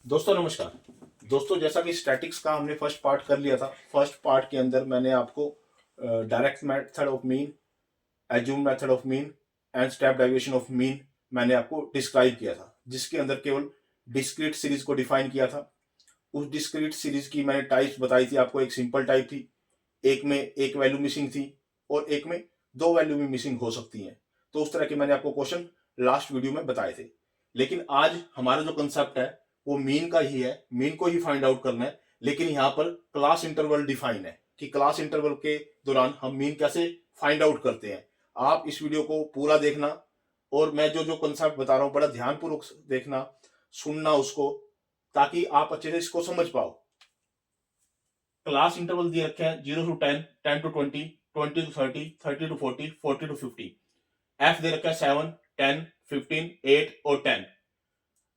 दोस्तों नमस्कार। दोस्तों जैसा कि स्टैटिक्स का हमने फर्स्ट पार्ट कर लिया था। फर्स्ट पार्ट के अंदर मैंने आपको direct method of mean, assume method of mean and step deviation of mean मैंने आपको डिस्क्राइब किया था, जिसके अंदर केवल डिस्क्रीट सीरीज को डिफाइन किया था। उस डिस्क्रीट सीरीज की मैंने टाइप्स बताई थी आपको। एक सिंपल टाइप थी, एक में एक वैल्यू मिसिंग थी और एक में दो वैल्यू भी मिसिंग हो सकती हैं। तो उस तरह के मैंने आपको क्वेश्चन लास्ट वीडियो में बताए थे। लेकिन आज हमारा जो कंसेप्ट है वो मीन का ही है, मीन को ही फाइंड आउट करना है। लेकिन यहाँ पर क्लास इंटरवल डिफाइन है कि क्लास इंटरवल के दौरान हम मीन कैसे फाइंड आउट करते हैं। आप इस वीडियो को पूरा देखना और मैं जो जो कंसेप्ट बता रहा हूँ बड़ा ध्यानपूर्वक देखना, सुनना उसको, ताकि आप अच्छे से इसको समझ पाओ। क्लास इंटरवल दिए रखे हैं 0 to 10, 10 to 20, 20 to 30, 30 to 40, 40 to 50। F दे रखा है 7, 10, 15, 8 और 10।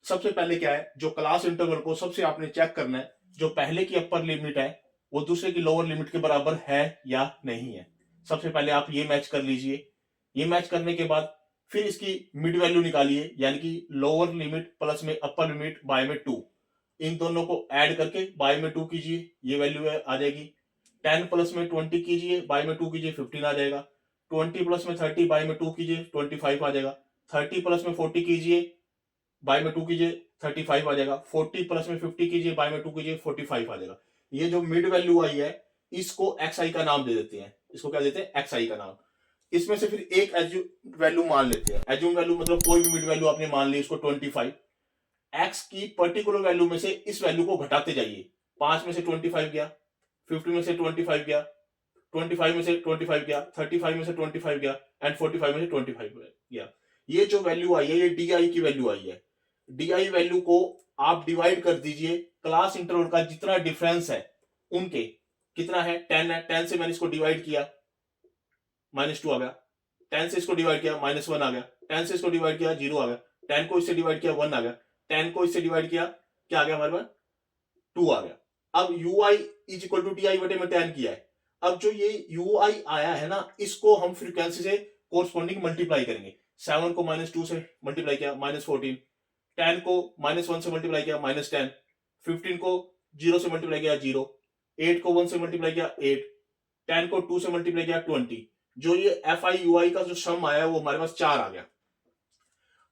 सबसे पहले क्या है, जो क्लास इंटरवल को सबसे आपने चेक करना है, जो पहले की अपर लिमिट है वो दूसरे की लोअर लिमिट के बराबर है या नहीं है। सबसे पहले आप ये मैच कर लीजिए। ये मैच करने के बाद फिर इसकी मिड वैल्यू निकालिए, यानी कि लोअर लिमिट प्लस में अपर लिमिट बाय में 2। इन दोनों को ऐड करके बाय में 2 कीजिए, ये वैल्यू आ जाएगी। 10 प्लस में 20 कीजिए, बाय में 2 कीजिए, 15 आ जाएगा। 20 प्लस में 30 बाय में 2 कीजिए, 25 आ जाएगा। 30 प्लस में 40 कीजिए, बाय में 2 कीजिए, 35 आ जाएगा। 40 प्लस में 50 कीजिए, बाय में 2 कीजिए, 45 आ जाएगा। ये जो मिड वैल्यू आई है इसको एक्स आई का नाम दे देते हैं। इसको क्या देते हैं? एक्स आई का नाम। इसमें से फिर एक एज्यूम वैल्यू मान लेते हैं। एज्यूम वैल्यू मतलब कोई भी मिड वैल्यू आपने मान ली, इसको 25। एक्स की पर्टिकुलर वैल्यू में से इस वैल्यू को घटाते जाइए। 5 में से 25 गया, 50 में से 25 गया, 25 में से 25 गया, 35 में से 25 गया एंड 45 में से 25 गया। ये जो वैल्यू आई है ये डी आई की वैल्यू आई है। डी आई वैल्यू को आप डिवाइड कर दीजिए क्लास इंटरवल का जितना डिफरेंस है उनके। कितना है? 10 है। 10 से मैंने इसको डिवाइड किया, -2 आ गया। 10 से इसको डिवाइड किया, -1 आ गया। 10 से इसको डिवाइड किया, 0 आ गया। 10 को इससे डिवाइड किया, 1 आ गया। 10 को इससे डिवाइड किया, क्या आ गया हमारे पास? 2 आ गया। अब U I is equal to D I बटे में 10 किया है। अब जो ये यू आई आया है ना, इसको हम फ्रीक्वेंसी से कोरस्पॉन्डिंग मल्टीप्लाई करेंगे। 7 को -2 से मल्टीप्लाई किया, -14। 10 को -1 से मल्टीप्लाई किया, -10। 15 को 0 से मल्टीप्लाई किया, 0। 8 को 1 से मल्टीप्लाई किया, 8। 10 को 2 से मल्टीप्लाई किया, 20। जो ये एफ आई यू आई का जो सम आया वो हमारे पास 4 आ गया।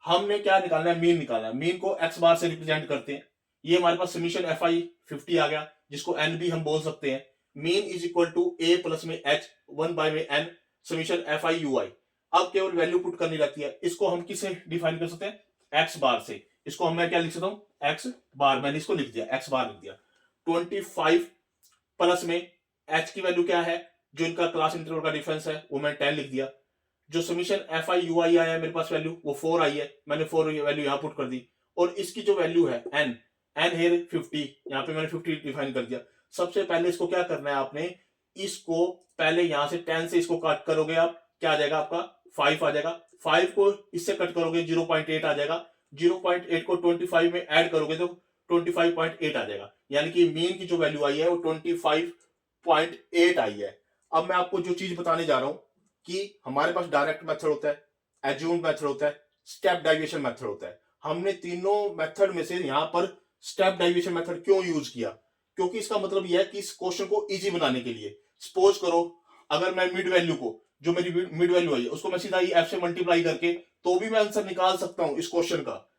हमने क्या निकालना है? मीन निकालना है। मीन को एक्स बार से रिप्रेजेंट करते हैं। ये हमारे पास समीशन एफ आई 50 आ गया, जिसको एन भी हम बोल सकते हैं। Mean is equal to A plus में एच 1 बाय में N summation F I U I. अब केवल वैल्यू पुट करनी रहती है। इसको हम किससे डिफाइन कर सकते हैं? एक्स बार से। इसको हम मैं क्या लिख सकता हूं? एक्स बार। मैंने इसको लिख दिया, एक्स बार लिख दिया। 25 प्लस में एच की वैल्यू क्या है, जो इनका क्लास इंटरवल का डिफरेंस है, वो मैं 10 लिख दिया। जो समीशन एफ आई यू आई आया मेरे पास वैल्यू, वो 4 आई है। मैंने 4 वैल्यू यहां पुट कर दी। और इसकी जो वैल्यू है एन, एन है 50। यहां पे मैंने 50 डिफाइन कर दिया। सबसे पहले इसको क्या करना है आपने? इसको पहले यहां से 10 से इसको कट करोगे आप, क्या आ जाएगा आपका? 5 आ जाएगा। 5 को इससे कट करोगे, 0.8 आ जाएगा। 0.8 को 25 में ऐड करोगे तो 25.8 आ जाएगा। यानी कि मीन की जो वैल्यू आई है वो 25.8 आई है। अब मैं आपको जो चीज बताने जा रहा हूं कि हमारे पास डायरेक्ट मेथड होता है, एज्यूम मेथड होता है, स्टेप डेविएशन मेथड होता है। हमने तीनों मेथड में से यहां पर स्टेप डेविएशन मेथड क्यों यूज किया? क्योंकि इसका मतलब यह है कि इस क्वेश्चन को इजी बनाने के लिए। सपोज करो अगर मैं मिड वैल्यू को, जो मेरी मिड वैल्यू आई है उसको मैं सीधा एफ से मल्टीप्लाई करके तो भी मैं आंसर निकाल सकता हूं इस क्वेश्चन का।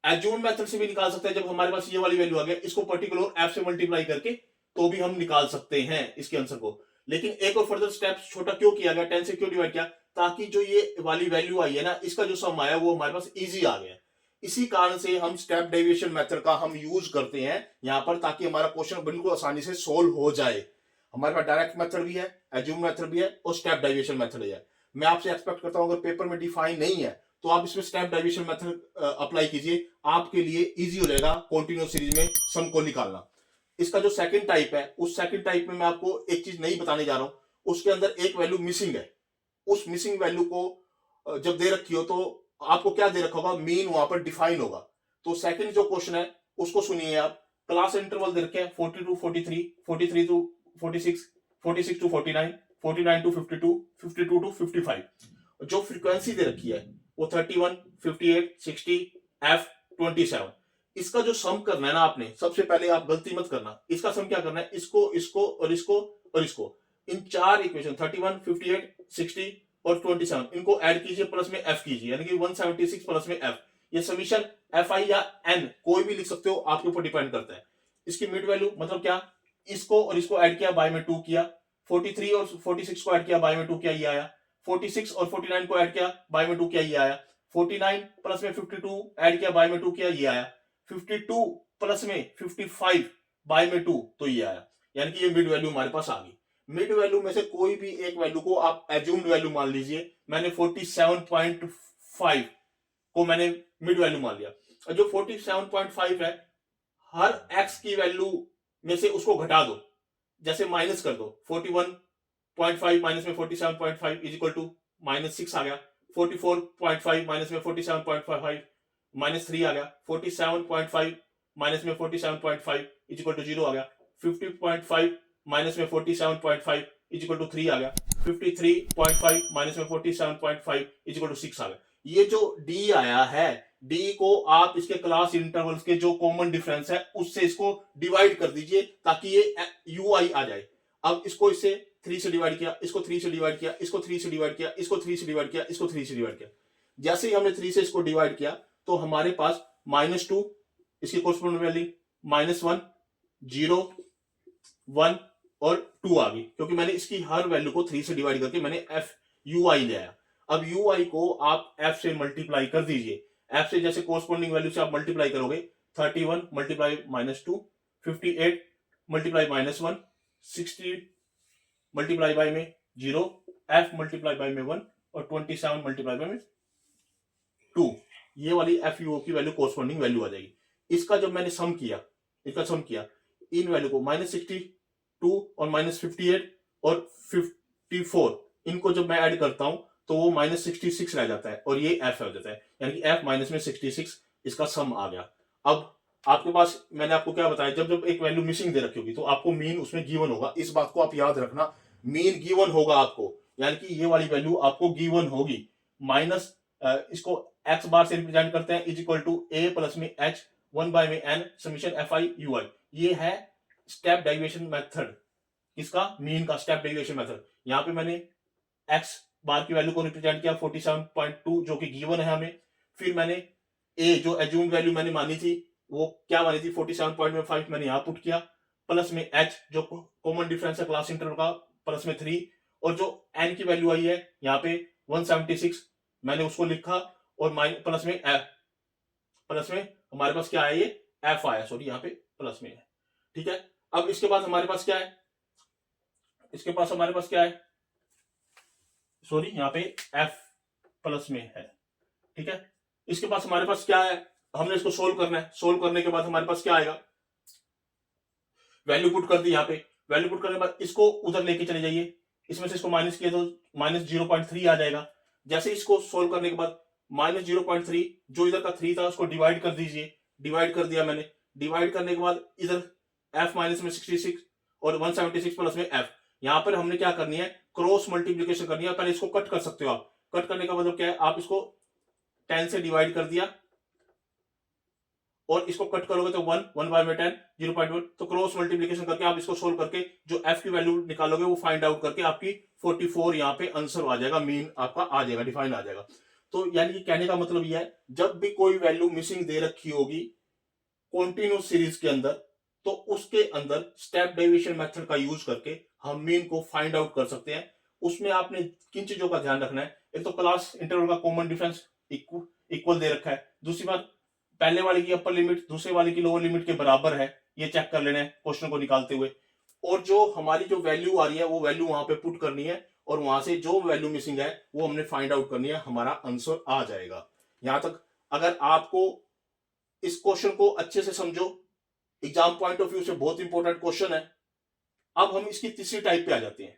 एज्यूम मेथड से भी निकाल सकते हैं। जब हमारे पास ये वाली वैल्यू आ गया, इसको पर्टिकुलर एफ से मल्टीप्लाई करके तो भी हम निकाल सकते हैं इसके आंसर को। लेकिन एक और फर्दर स्टेप छोटा क्यों किया गया, 10 से क्यों डिवाइड किया? ताकि जो ये वाली वैल्यू आई है ना, इसका जो सम आया वो हमारे पास इजी आ गया। इसी कारण से हम स्टेप डेविएशन मेथड का हम यूज करते हैं यहां पर, ताकि हमारा क्वेश्चन बिल्कुल आसानी से सोल्व हो जाए। हमारे पास डायरेक्ट मेथड भी है, एज्यूम मेथड भी है और स्टेप डेविएशन मेथड है। मैं आपसे एक्सपेक्ट करता हूं अगर पेपर में डिफाइन नहीं है तो आप इसमें स्टेप डेविएशन मेथड अप्लाई कीजिए, आपके लिए इजी हो जाएगा कॉन्टिन्यूस सीरीज में सम को निकालना। इसका जो सेकंड टाइप है, उस सेकंड टाइप में मैं आपको एक चीज नहीं बताने जा रहा हूं। उसके अंदर एक वैल्यू मिसिंग है। उस मिसिंग वैल्यू को जब दे रखी हो तो आपको क्या दे रखा होगा? मीन वहां पर डिफाइन होगा। तो सेकंड जो क्वेश्चन है उसको सुनिए आप। क्लास इंटरवल दे रखे हैं 40 to 43, 43 to 46, 46 to 49, 49 to 52, 52 to 55। जो फ्रीक्वेंसी दे रखी है वो 31, 58, 60, F 27। इसका जो सम करना है ना, आपने सबसे पहले आप गलती मत करना, इसका सम क्या करना है, इसको इसको और इसको और इसको, इन चार इक्वेशन 31, 58, 60 और 27 इनको ऐड कीजिए, प्लस में एफ कीजिए, यानी कि 176 प्लस में एफ। ये समीशन एफ आई या एन कोई भी लिख सकते हो, आपके ऊपर डिपेंड करता है। इसकी मिड वैल्यू मतलब क्या, इसको और इसको ऐड किया, बाय में 2 किया, 43 और 46 को ऐड किया, बाय में 2 किया, ये आया। 46 और 49 को ऐड किया, बाय में 2 किया, ये आया। 49 प्लस में 52 ऐड किया, बाय में 2 किया, ये आया। 52 प्लस में 55 बाय में 2, तो ये आया। यानी कि ये मिड वैल्यू हमारे पास आ गई। मिड वैल्यू में से कोई भी एक वैल्यू को आप एज्यूम्ड वैल्यू मान लीजिए। मैंने 47.5 को मैंने मिड वैल्यू मान लिया, और जो 47.5 है, हर एक्स की वैल्यू में से उसको घटा दो, जैसे माइनस कर दो। 41.5 माइनस में 47.5 इज इक्वल टू -6 आ गया। 44.5 माइनस में 47.5 -3 आ गया। 47.5 माइनस में 47.5 इज इक्वल टू 0 आ गया। 50.5 माइनस में 47.5 इज इक्वल टू 3 आ गया। 53.5 माइनस में 47.5 इज इक्वल टू 6 आ गया। ये जो डी आया है, डी को आप इसके क्लास इंटरवल्स के जो कॉमन डिफरेंस है उससे इसको डिवाइड कर दीजिए, ताकि ये यू आई आ जाए। अब इसको इससे 3 से डिवाइड किया, इसको 3 से डिवाइड किया, इसको 3 से डिवाइड किया, इसको 3 से डिवाइड किया, इसको 3 से डिवाइड किया। जैसे ही हमने 3 से इसको डिवाइड किया, तो हमारे पास -2 इसकी कोरस्पोंडिंग वैल्यू, -1, 0, 1 और 2 आ गई, क्योंकि मैंने इसकी हर वैल्यू को 3 से डिवाइड करके मैंने एफ यू आई ले आया। अब यू आई को आप एफ से मल्टीप्लाई कर दीजिए। एफ से जैसे कोरस्पोंडिंग वैल्यू से आप मल्टीप्लाई करोगे, 31 मल्टीप्लाई -2, 58 मल्टीप्लाई -1, 60 मल्टीप्लाई बाय में 0, एफ मल्टीप्लाई बाय में 1 और 27 मल्टीप्लाई बाय में 2। ये वाली एफ यू की वैल्यू कोरस्पोंडिंग वैल्यू आ जाएगी। इसका जब मैंने सम किया, इसका सम किया, इन वैल्यू को -62 और -58 और 54 इनको जब मैं ऐड करता हूं, तो वो -66 रह जाता है, और ये एफ हो जाता है, यानी कि एफ माइनस में 66 इसका सम आ गया। अब आपके पास मैंने आपको क्या बताया, जब जब एक वैल्यू मिसिंग दे रखी होगी तो आपको मीन उसमें गिवन होगा। इस बात को आप याद रखना, मीन गिवन होगा आपको, यानी कि ये वाली वैल्यू आपको गिवन होगी। माइनस इसको एक्स बार से रिप्रेजेंट करते हैं, is equal to A plus में एच 1 बाय में N summation F I U I. ये है स्टेप डेरिवेशन मेथड, इसका मीन का स्टेप डेरिवेशन मेथड। यहां पे मैंने एक्स बार की वैल्यू को रिप्रेजेंट किया 47.2 जो कि गिवन है हमें। फिर मैंने ए जो एज्यूम्ड वैल्यू मैंने मानी थी, वो क्या मानी थी 47.5 मैंने यहां पुट किया, प्लस में एच जो कॉमन डिफरेंस है क्लास इंटरवल का, प्लस में 3, और जो एन की वैल्यू आई है यहाँ पे 176 मैंने उसको लिखा, और प्लस में एफ, प्लस में हमारे पास क्या आया, ये एफ आया, सॉरी यहाँ पे प्लस में है। ठीक है, अब इसके बाद हमारे पास क्या है, इसके पास हमारे पास क्या है, सॉरी यहाँ पे एफ प्लस में है। ठीक है, इसके पास हमारे पास क्या है, हमने इसको सोल्व करना है। सोल्व करने के बाद हमारे पास क्या आएगा, वैल्यू पुट कर दी यहाँ पे। वैल्यू पुट करने के बाद इसको उधर लेके चले जाइए, इसमें से इसको माइनस किया तो -0.3 आ जाएगा। जैसे इसको सोल्व करने के बाद -0.3 जो इधर का 3 था उसको डिवाइड कर दीजिए। डिवाइड कर दिया मैंने। डिवाइड करने के बाद इधर f माइनस में 66 और 176 प्लस में f। यहां पर हमने क्या करनी है, क्रॉस मल्टीप्लीकेशन करनी है। पहले इसको कट कर सकते हो आप। कट करने का मतलब क्या है, आप इसको 10 से डिवाइड कर दिया और इसको कट करोगे तो 1 बाय में 10 0.1। तो क्रॉस मल्टीप्लीकेशन करके आप इसको सोल्व करके जो f की वैल्यू निकालोगे वो फाइंड आउट करके आपकी 44 यहाँ पे आंसर आ जाएगा, मीन आपका आ जाएगा, डिफाइन आ जाएगा। तो यानी कि कहने का मतलब यह है, जब भी कोई वैल्यू मिसिंग दे रखी होगी कॉन्टिन्यूस सीरीज के अंदर, तो उसके अंदर स्टेप डेविएशन मेथड का यूज करके हम मीन को फाइंड आउट कर सकते हैं। उसमें आपने किन चीजों का ध्यान रखना है, एक तो क्लास इंटरवल का कॉमन डिफरेंस इक्वल दे रखा है, दूसरी बात पहले वाले की अपर लिमिट दूसरे वाले की लोअर लिमिट के बराबर है, ये चेक कर लेना है क्वेश्चन को निकालते हुए। और जो हमारी जो वैल्यू आ रही है वो वैल्यू वहां पे पुट करनी है, और वहां से जो वैल्यू मिसिंग है वो हमने फाइंड आउट करनी है, हमारा आंसर आ जाएगा। यहां तक अगर आपको इस क्वेश्चन को अच्छे से समझो, एग्जाम पॉइंट ऑफ व्यू से बहुत इंपॉर्टेंट क्वेश्चन है। अब हम इसकी तीसरी टाइप पे आ जाते हैं।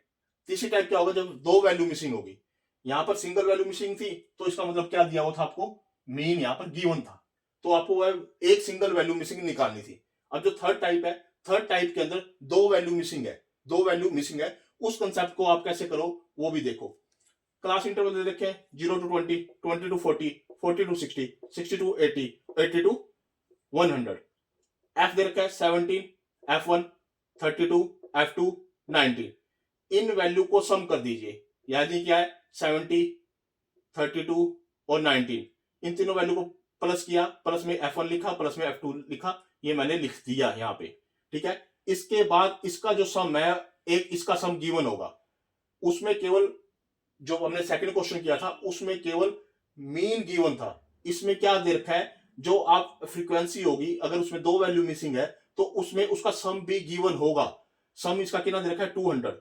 तीसरी टाइप क्या होगा, जब दो वैल्यू मिसिंग होगी। यहां पर सिंगल वैल्यू मिसिंग थी, तो इसका मतलब क्या दिया हुआ था आपको, मीन यहां पर गिवन था, तो आपको एक सिंगल वैल्यू मिसिंग निकालनी थी। अब जो थर्ड टाइप है, थर्ड टाइप के अंदर दो वैल्यू मिसिंग है, दो वैल्यू मिसिंग है, उस कंसेप्ट को आप कैसे करो वो भी देखो। क्लास इंटरवल दे देखें 0 to 20, 20 to 40, 40 to 60, 60 to 80, 80 to 100, F दे रखा है 17, F1 32, F2 19। इन वैल्यू को सम कर दीजिए, यानी क्या है 70, 32 और 19, इन तीनों वैल्यू को प्लस किया, प्लस में F1 लिखा, प्लस में F2 लिखा, ये मैंने लिख दिया यहाँ पे। ठीक है, इसके बाद इसका जो सम है, एक इसका सम गिवन होगा, उसमें केवल जो हमने सेकंड क्वेश्चन किया था उसमें केवल मीन गिवन था। इसमें क्या दे रखा है, जो आप फ्रीक्वेंसी होगी अगर उसमें दो वैल्यू मिसिंग है तो उसमें उसका सम भी गिवन होगा। सम इसका कितना दे रखा है 200।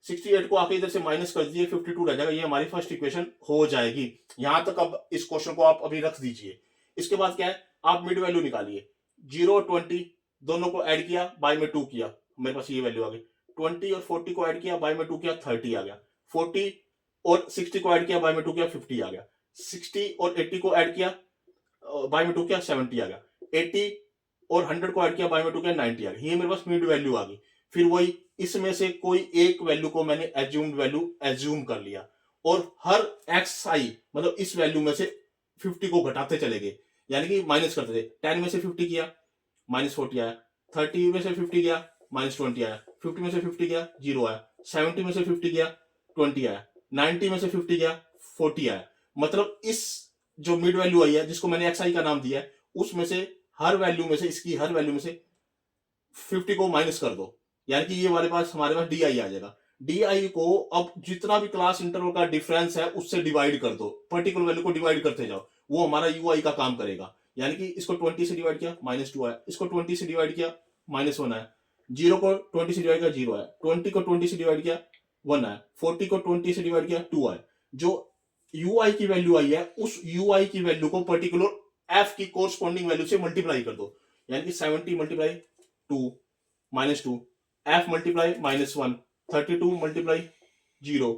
68 को आके इधर से माइनस कर दीजिए, 52 रह जाएगा, ये हमारी फर्स्ट इक्वेशन हो जाएगी। यहां तक अब इस क्वेश्चन को आप अभी रख दीजिए। इसके बाद क्या है, आप मिड वैल्यू निकालिए। 0 20 दोनों को ऐड किया, बाय में 2 किया, मेरे पास ये वैल्यू आ गई। 20 और 40 को ऐड किया, बाय में 2 किया, 30 आ गया। 40 और 60 को ऐड किया, बाय में 2 किया, 50 आ गया। 60 और 80 को ऐड किया, बाय में 2 किया, 70 आ गया। 80 और 100 को ऐड किया, बाय में 2 किया, 90 आ गया। ये मेरे पास मिड वैल्यू आ गई। फिर वही इसमें से कोई एक वैल्यू को मैंने एज्यूम्ड वैल्यू एज्यूम कर लिया, और हर एक्स आई मतलब इस वैल्यू में से 50 को घटाते चले गए, यानी कि माइनस करते थे। 10 में से 50 किया, माइनस 40 आया। 30 में से 50 गया, माइनस 20 आया। 50 में से 50 गया, 0 आया। 70 में से 50 गया, 20 आया। 90 में से 50 गया, 40 आया। मतलब इस जो मिड वैल्यू आई है, जिसको मैंने एक्स आई का नाम दिया है, उसमें से हर वैल्यू में से, इसकी हर वैल्यू में से 50 को माइनस कर दो, यानी कि ये हमारे पास डी आई आ जाएगा। डी आई को अब जितना भी क्लास इंटरवल का डिफरेंस है उससे डिवाइड कर दो, पर्टिकुलर वैल्यू को डिवाइड करते जाओ, वो हमारा यू आई का काम करेगा। यानी कि इसको 20 से डिवाइड किया, -2 आया। इसको 20 से डिवाइड किया, -1 आया। 0 को 20 से डिवाइड किया, 0 आया। 20 को 20 से डिवाइड किया, 1 आया। 40 को 20 से डिवाइड किया, 2 आया। जो यू आई की वैल्यू आई है, उस यू आई की वैल्यू को पर्टिकुलर एफ की कोरस्पॉन्डिंग वैल्यू से मल्टीप्लाई कर दो, यानी कि 70 multiply 2 -2, F multiply -1, 32 multiply 0,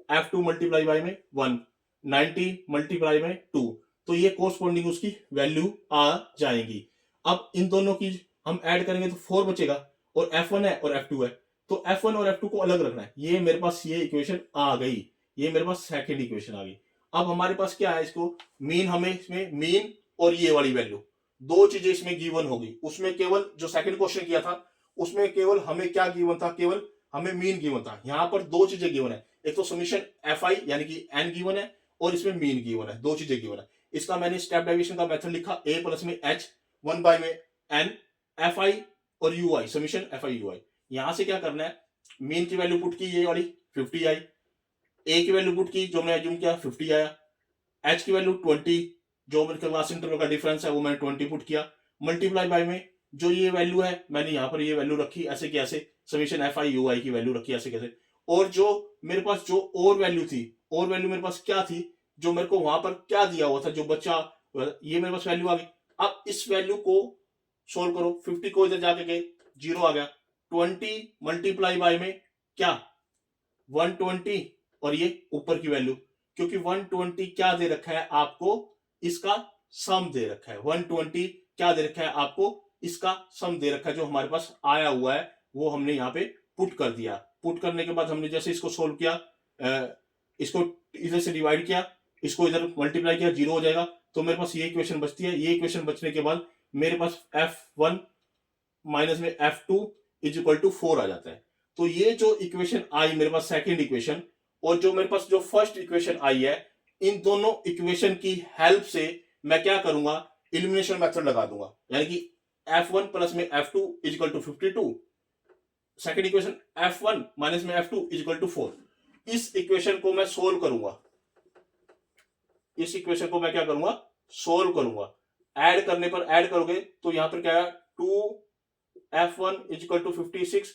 F2 multiply by में 1, 90 मल्टीप्लाई में 2। तो ये कोरस्पॉन्डिंग उसकी वैल्यू आ जाएंगी। अब इन दोनों की हम ऐड करेंगे तो 4 बचेगा, और F1 है और F2 है, तो F1 और F2 को अलग रखना है। ये मेरे पास ये इक्वेशन आ गई, ये मेरे पास सेकंड इक्वेशन आ गई। अब हमारे पास क्या है, इसको मीन, हमें इसमें मीन और ये वाली वैल्यू, दो चीजें इसमें गिवन होगी। उसमें केवल जो सेकंड क्वेश्चन किया था उसमें केवल हमें क्या गिवन था, केवल हमें मीन गिवन था। यहां पर दो चीजें गिवन है, एक तो समीशन एफ आई यानी कि एन गिवन है, और इसमें मीन गिवन है, दो चीजें गिवन है। इसका मैंने स्टेप डेविएशन का मेथड लिखा, ए प्लस में एच 1 बाय में एन, एफ आई और U I, summation F I U I. यहां से क्या करना है, मीन की वैल्यू पुट की, ये वाली 50 आई। ए की वैल्यू पुट की, जो मैंने एज्यूम किया 50 आया। एच की वैल्यू 20, जो मेरे क्लास इंटरवल का डिफरेंस है वो मैंने 20 पुट किया, मल्टीप्लाई बाय में जो ये वैल्यू है मैंने यहां पर ये वैल्यू रखी, ऐसे कैसे, समीशन एफ आई यू आई की वैल्यू रखी ऐसे कैसे। और जो मेरे पास जो और वैल्यू थी, और वैल्यू मेरे पास क्या थी, जो मेरे को वहां पर क्या दिया हुआ था, जो बच्चा, ये मेरे पास वैल्यू आ गई। अब इस वैल्यू को सोल्व करो, 50 को इधर जाके गए, 0 आ गया। 20 मल्टीप्लाई बाय में क्या 120, और ये ऊपर की वैल्यू, क्योंकि 120 क्या दे रखा है आपको, इसका सम दे रखा है। 120 क्या दे रखा है आपको, इसका सम दे रखा है, जो हमारे पास आया हुआ है वो हमने यहाँ पे पुट कर दिया। पुट करने के बाद हमने जैसे इसको सोल्व किया, इसको इधर से डिवाइड किया, इसको इधर मल्टीप्लाई किया, 0 हो जाएगा। तो मेरे पास ये इक्वेशन बचती है। ये इक्वेशन बचने के बाद मेरे पास F1 माइनस में F2 इज इक्वल टू 4 आ जाता है। तो ये जो इक्वेशन आई मेरे पास सेकेंड इक्वेशन, और जो मेरे पास जो फर्स्ट इक्वेशन आई है, इन दोनों इक्वेशन की हेल्प से मैं क्या करूंगा, इलिमिनेशन मेथड लगा दूंगा, यानी कि F1 प्लस में F2 is equal to 52, second equation F1 minus में F2 इज इक्वल टू 4। इस इक्वेशन को मैं सोल्व करूंगा, इस इक्वेशन को मैं क्या करूंगा, सोल्व करूंगा। ऐड करने पर, ऐड करोगे तो यहां पर क्या है, 2F1 is equal to 56,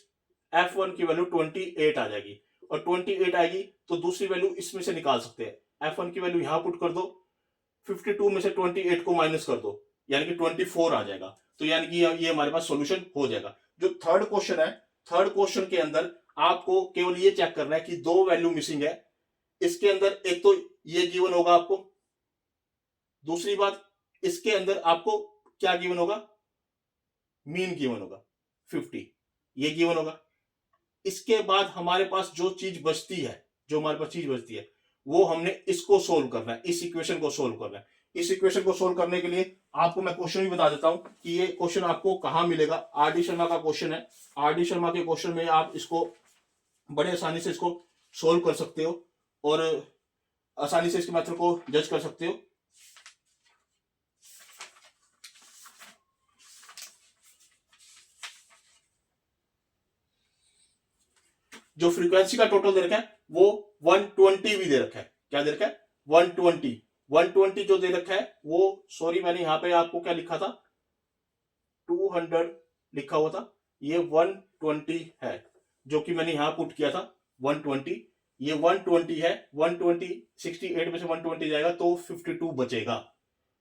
F1 की वैल्यू 28 आ जाएगी, और 28 आएगी तो दूसरी वैल्यू इसमें से निकाल सकते हैं। F1 की वैल्यू यहां पुट कर दो, 52 में से 28 को माइनस कर दो, यानी कि 24 आ जाएगा। तो यानी कि ये हमारे पास सॉल्यूशन हो जाएगा। जो थर्ड क्वेश्चन है, थर्ड क्वेश्चन के अंदर आपको केवल ये चेक करना है कि दो वैल्यू मिसिंग है। इसके अंदर एक तो ये गिवन होगा आपको, दूसरी बात इसके अंदर आपको क्या गिवन होगा, मीन गिवन होगा 50, ये गिवन होगा। इसके बाद हमारे पास जो चीज बचती है, जो हमारे पास चीज बचती है, वो हमने इसको सोल्व करना है, इस इक्वेशन को सोल्व करना है। इस इक्वेशन को सोल्व करने के लिए आपको मैं क्वेश्चन भी बता देता हूं कि ये क्वेश्चन आपको कहां मिलेगा। आर डी शर्मा का क्वेश्चन है। आर डी शर्मा के क्वेश्चन में आप इसको बड़े आसानी से इसको सोल्व कर सकते हो और आसानी से इसके मेथड को जज कर सकते हो। जो फ्रीक्वेंसी का टोटल दे रखा है वो 120 भी दे रखा है। क्या दे रखा है? 120। 120 जो दे रखा है वो, सॉरी मैंने यहां पे आपको क्या लिखा था, 200 लिखा हुआ था, ये 120 है जो कि मैंने यहां पुट किया था 120। ये 120 है। 120 68 में से 120 जाएगा तो 52 बचेगा।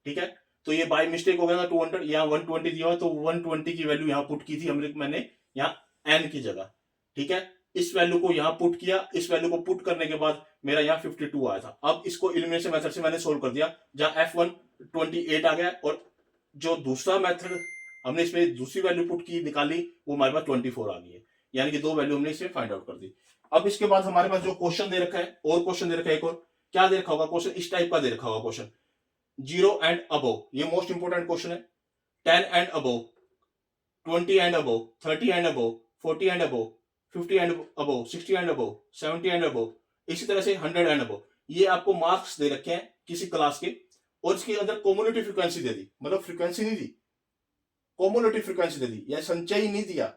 ठीक है, तो ये बाय मिस्टेक हो गया था 200, यहाँ 120 दिया हुआ तो 120 की वैल्यू यहां पुट की थी मैंने यहाँ n की जगह। ठीक है, इस वैल्यू को यहां पुट किया। इस वैल्यू को पुट करने के बाद मेरा यहाँ 52 आया था। अब इसको एलिमिनेशन मेथड से मैंने सोल्व कर दिया, जहां F1 28 आ गया और जो दूसरा मेथड हमने इसमें दूसरी वैल्यू पुट की निकाली वो हमारे पास 24 आ गई है, यानी कि 2 वैल्यू हमने इसमें फाइंड आउट कर दी। अब इसके बाद हमारे पास जो क्वेश्चन दे रखा है, और क्वेश्चन दे रखा है एक और, क्या दे रखा होगा क्वेश्चन, इस टाइप का दे रखा होगा क्वेश्चन, 0 एंड अबव। ये मोस्ट इंपोर्टेंट क्वेश्चन है। 10 and above, 20 and above, 30 and above, 40 and above, 50 and above, 60 and above, 70 and above, इसी तरह से 100 एंड अबव। ये आपको मार्क्स दे रखे हैं किसी क्लास के, और इसके अंदर कम्युलेटिव फ्रीक्वेंसी दे दी, मतलब फ्रीक्वेंसी नहीं दी, कम्युलेटिव फ्रीक्वेंसी दे दी, या संचयी नहीं दिया,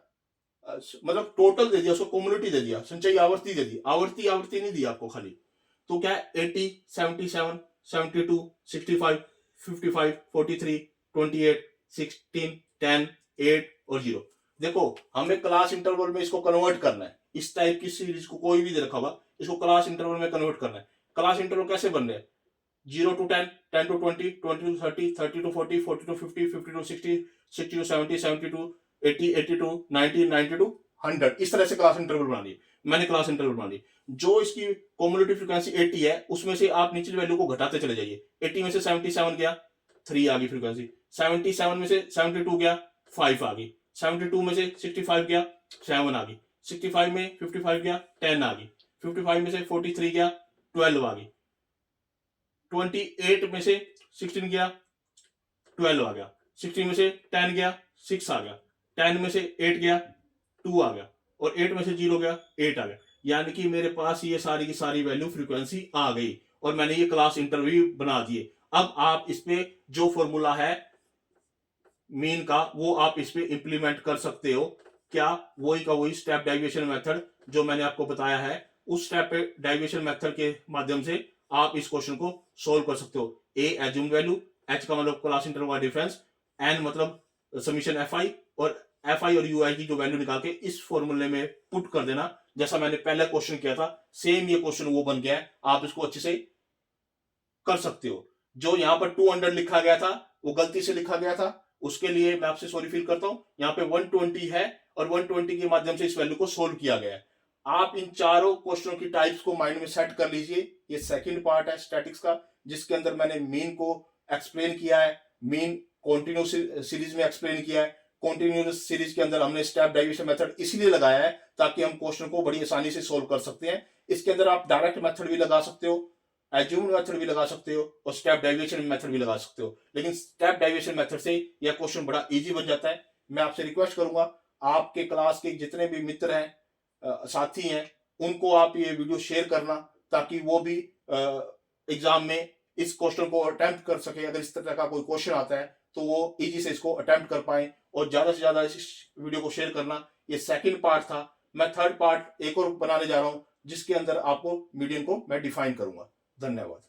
मतलब टोटल दे दिया, उसको कम्युलेटिव दे दिया, संचयी आवर्ती दे दी, आवर्ती नहीं दी आपको खाली। तो क्या है, 80, 77, 72, 65, 55, 43, 28, 16, 10, 8 और 0। देखो हमें क्लास इंटरवल में इसको कन्वर्ट करना है। इस टाइप की सीरीज को कोई भी दे रखा होगा, इसको क्लास इंटरवल में कन्वर्ट करना है। क्लास इंटरवल कैसे बन रहे हैं? 0 to 10, 10 to 20, 20 to 30, 30 to 40, 40 to 50, 50 to 60, 60 to 70, 70 to 80, 80 to 90, 90 to 100। इस तरह से क्लास इंटरवल बना ली मैंने, क्लास इंटरवल बना ली। जो इसकी कम्युलेटिव फ्रीक्वेंसी 80 है, उसमें से आप निचली वैल्यू को घटाते चले जाइए। 80 में से 77 गया, 3 आ गई फ्रीक्वेंसी। 77 में से 72 गया, 5 आ गई। 72 में से 65 गया, 7 आ गई। 65 में 55 गया, 10 आ गई। 55 में से 43 गया, 12 आ गई। 28 में से 16 गया, 12 आ गया। 16 में से 10 गया, 6 आ गया। 10 में से 8 गया, 2 आ गया। और 8 में से 0 गया, 8 आ गया। यानी कि मेरे पास ये सारी की सारी वैल्यू फ्रीक्वेंसी आ गई और मैंने ये क्लास इंटरवल बना दिए। अब आप इस पे जो फॉर्मूला है मीन का, वो आप इस पे इंप्लीमेंट कर सकते हो। क्या? वही का वही स्टेप डेरिवेशन मेथड जो मैंने आपको बताया है, उस स्टेप डेरिवेशन मेथड के माध्यम से आप इस क्वेश्चन को सोल्व कर सकते हो। ए एज्यूम्ड वैल्यू, एच का मतलब क्लास इंटरवल का डिफरेंस, एन मतलब समीशन एफ आई, और एफ आई और यू आई की जो वैल्यू निकाल के इस फॉर्मूले में पुट कर देना। जैसा मैंने पहले क्वेश्चन किया था, सेम ये क्वेश्चन वो बन गया है। आप इसको अच्छे से कर सकते हो। जो यहाँ पर 200 लिखा गया था वो गलती से लिखा गया था, उसके लिए मैं आपसे सॉरी फील करता हूं। यहाँ पे 120 है और 120 के माध्यम से इस वैल्यू को सोल्व किया गया है। आप इन चारों क्वेश्चनों की टाइप्स को माइंड में सेट कर लीजिए। ये सेकंड पार्ट है स्टैटिक्स का, जिसके अंदर मैंने मीन को एक्सप्लेन किया है, मीन कॉन्टिन्यूस सीरीज में एक्सप्लेन किया है। कॉन्टिन्यूस सीरीज के अंदर हमने स्टेप डेरिवेशन मेथड इसलिए लगाया है ताकि हम क्वेश्चन को बड़ी आसानी से सोल्व कर सकते हैं। इसके अंदर आप डायरेक्ट मेथड भी लगा सकते हो, एज्यूम्ड मेथड भी लगा सकते हो और स्टेप डेरिवेशन मेथड भी लगा सकते हो, लेकिन स्टेप डेरिवेशन मेथड से यह क्वेश्चन बड़ा इजी बन जाता है। मैं आपसे रिक्वेस्ट करूंगा, आपके क्लास के जितने भी मित्र हैं, साथी हैं, उनको आप ये वीडियो शेयर करना ताकि वो भी एग्जाम में इस क्वेश्चन को अटेम्प्ट कर सके। अगर इस तरह का कोई क्वेश्चन आता है तो वो इजी से इसको अटेम्प्ट कर पाए, और ज्यादा से ज्यादा इस वीडियो को शेयर करना। ये सेकंड पार्ट था। मैं थर्ड पार्ट एक और बनाने जा रहा हूं जिसके अंदर आपको मीडियन को मैं डिफाइन करूंगा। धन्यवाद।